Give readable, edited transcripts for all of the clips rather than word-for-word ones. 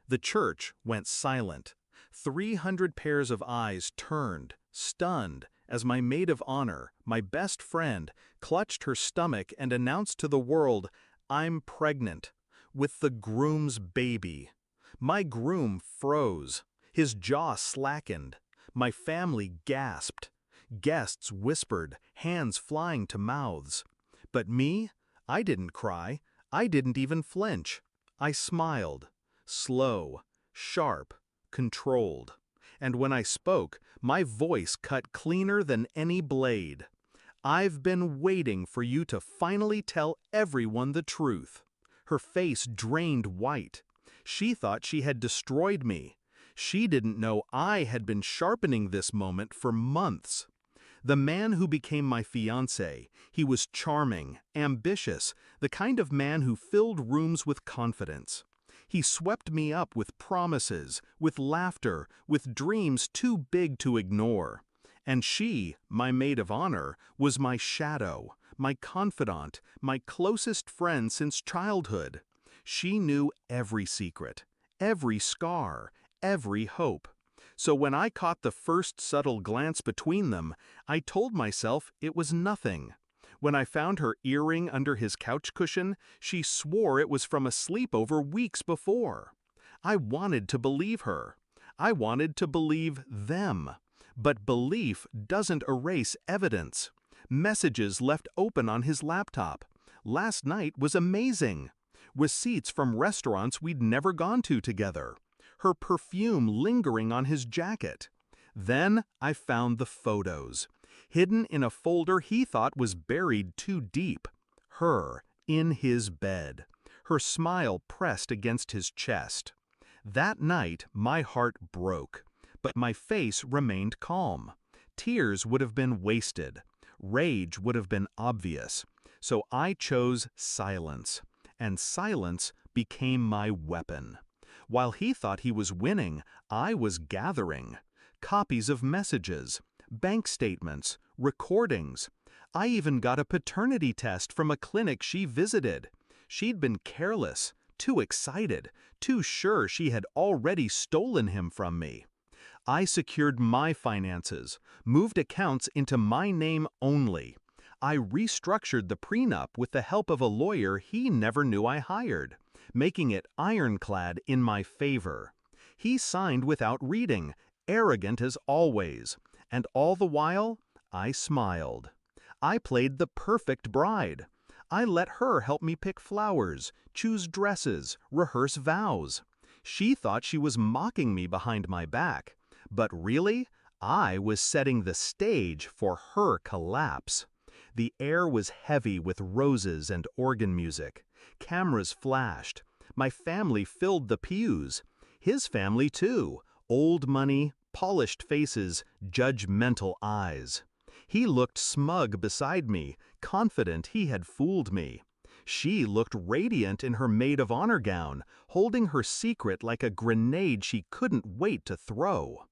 The church went silent. 300 pairs of eyes turned, stunned, as my maid of honor, my best friend, clutched her stomach and announced to the world, "I'm pregnant, with the groom's baby." My groom froze. His jaw slackened. My family gasped. Guests whispered, hands flying to mouths. But me? I didn't cry. I didn't even flinch. I smiled. Slow, sharp, controlled. And when I spoke, my voice cut cleaner than any blade. "I've been waiting for you to finally tell everyone the truth." Her face drained white. She thought she had destroyed me. She didn't know I had been sharpening this moment for months. The man who became my fiancé, he was charming, ambitious, the kind of man who filled rooms with confidence. He swept me up with promises, with laughter, with dreams too big to ignore. And she, my maid of honor, was my shadow, my confidant, my closest friend since childhood. She knew every secret, every scar, every hope. So when I caught the first subtle glance between them, I told myself it was nothing. When I found her earring under his couch cushion, she swore it was from a sleepover weeks before. I wanted to believe her. I wanted to believe them. But belief doesn't erase evidence. Messages left open on his laptop. Last night was amazing. Receipts from restaurants we'd never gone to together. Her perfume lingering on his jacket. Then I found the photos, hidden in a folder he thought was buried too deep. Her, in his bed. Her smile pressed against his chest. That night, my heart broke, but my face remained calm. Tears would have been wasted. Rage would have been obvious. So I chose silence, and silence became my weapon. While he thought he was winning, I was gathering. Copies of messages, bank statements, recordings. I even got a paternity test from a clinic she visited. She'd been careless, too excited, too sure she had already stolen him from me. I secured my finances, moved accounts into my name only. I restructured the prenup with the help of a lawyer he never knew I hired, making it ironclad in my favor. He signed without reading, arrogant as always, and all the while, I smiled. I played the perfect bride. I let her help me pick flowers, choose dresses, rehearse vows. She thought she was mocking me behind my back, but really, I was setting the stage for her collapse. The air was heavy with roses and organ music. Cameras flashed. My family filled the pews. His family too. Old money, polished faces, judgmental eyes. He looked smug beside me, confident he had fooled me. She looked radiant in her maid of honor gown, holding her secret like a grenade she couldn't wait to throw.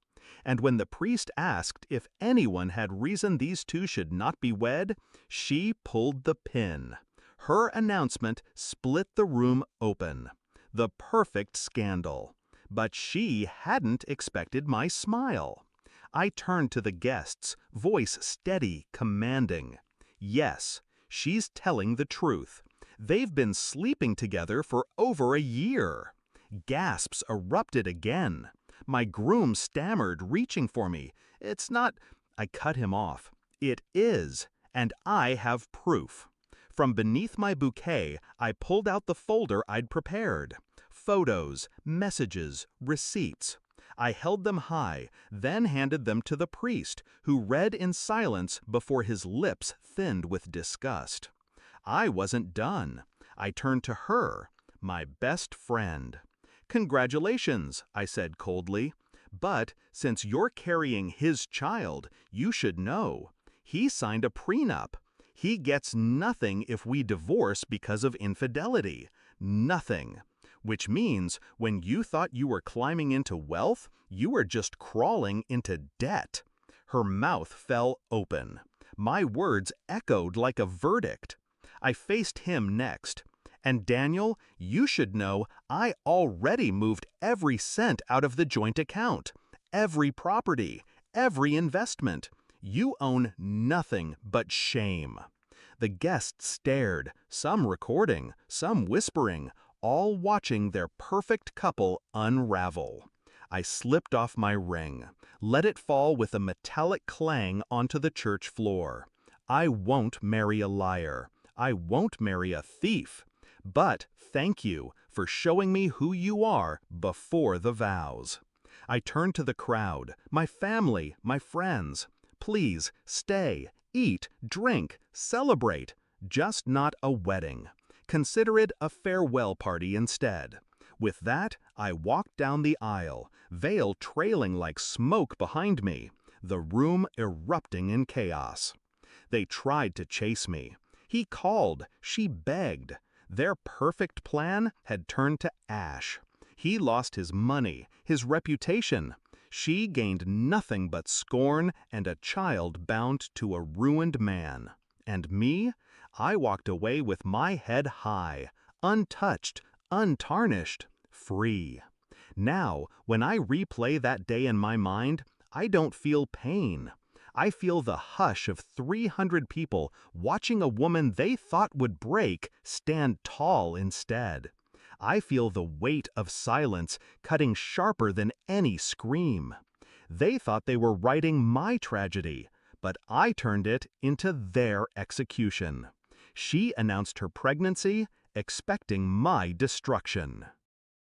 And when the priest asked if anyone had reason these two should not be wed, she pulled the pin. Her announcement split the room open. The perfect scandal. But she hadn't expected my smile. I turned to the guests, voice steady, commanding. Yes, she's telling the truth. They've been sleeping together for over a year. Gasps erupted again. My groom stammered, reaching for me. "It's not—" I cut him off. "It is, and I have proof." From beneath my bouquet, I pulled out the folder I'd prepared. Photos, messages, receipts. I held them high, then handed them to the priest, who read in silence before his lips thinned with disgust. I wasn't done. I turned to her, my best friend. "Congratulations," I said coldly. "But since you're carrying his child, you should know. He signed a prenup. He gets nothing if we divorce because of infidelity. Nothing. Which means when you thought you were climbing into wealth, you were just crawling into debt." Her mouth fell open. My words echoed like a verdict. I faced him next. And Daniel, you should know I already moved every cent out of the joint account, every property, every investment. You own nothing but shame." The guests stared, some recording, some whispering, all watching their perfect couple unravel. I slipped off my ring, let it fall with a metallic clang onto the church floor. I won't marry a liar. I won't marry a thief. But thank you for showing me who you are before the vows. I turned to the crowd, my family, my friends. Please stay, eat, drink, celebrate. Just not a wedding. Consider it a farewell party instead. With that, I walked down the aisle, veil trailing like smoke behind me, the room erupting in chaos. They tried to chase me. He called, she begged. Their perfect plan had turned to ash. He lost his money, his reputation. She gained nothing but scorn and a child bound to a ruined man. And me? I walked away with my head high, untouched, untarnished, free. Now, when I replay that day in my mind, I don't feel pain. I feel the hush of 300 people watching a woman they thought would break stand tall instead. I feel the weight of silence cutting sharper than any scream. They thought they were writing my tragedy, but I turned it into their execution. She announced her pregnancy, expecting my destruction.